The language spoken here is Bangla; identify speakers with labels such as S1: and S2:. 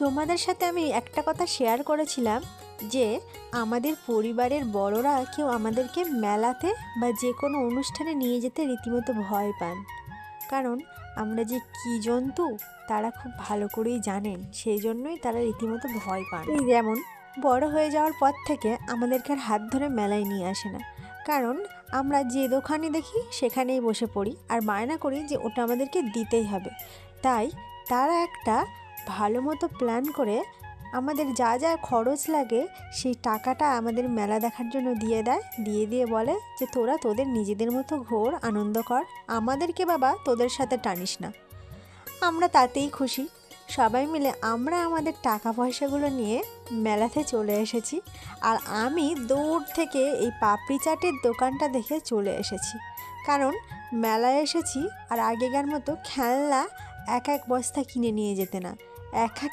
S1: তোমাদের সাথে আমি একটা কথা শেয়ার করেছিলাম যে আমাদের পরিবারের বড়রা কেউ আমাদেরকে মেলাতে বা যে কোনো অনুষ্ঠানে নিয়ে যেতে রীতিমতো ভয় পান। কারণ আমরা যে কী জন্তু তারা খুব ভালো করেই জানেন, সেই জন্যই তারা রীতিমতো ভয় পান। এই যেমন বড় হয়ে যাওয়ার পর থেকে আমাদেরকে আর হাত ধরে মেলায় নিয়ে আসে না, কারণ আমরা যে দোকানে দেখি সেখানেই বসে পড়ি আর বায়না করি যে ওটা আমাদেরকে দিতেই হবে। তাই তারা একটা ভালো মতো প্ল্যান করে আমাদের যা যা খরচ লাগে সেই টাকাটা আমাদের মেলা দেখার জন্য দিয়ে দেয়, দিয়ে বলে যে তোরা তোদের নিজেদের মতো ঘোর, আনন্দ কর, আমাদেরকে বাবা তোদের সাথে টানিস না। আমরা তাতেই খুশি। সবাই মিলে আমরা আমাদের টাকা পয়সাগুলো নিয়ে মেলাতে চলে এসেছি। আর আমি দূর থেকে এই পাপড়ি চাটের দোকানটা দেখে চলে এসেছি, কারণ মেলায় এসেছি আর আগেকার মতো খেলনা এক এক বস্তা কিনে নিয়ে যেতে না, এক এক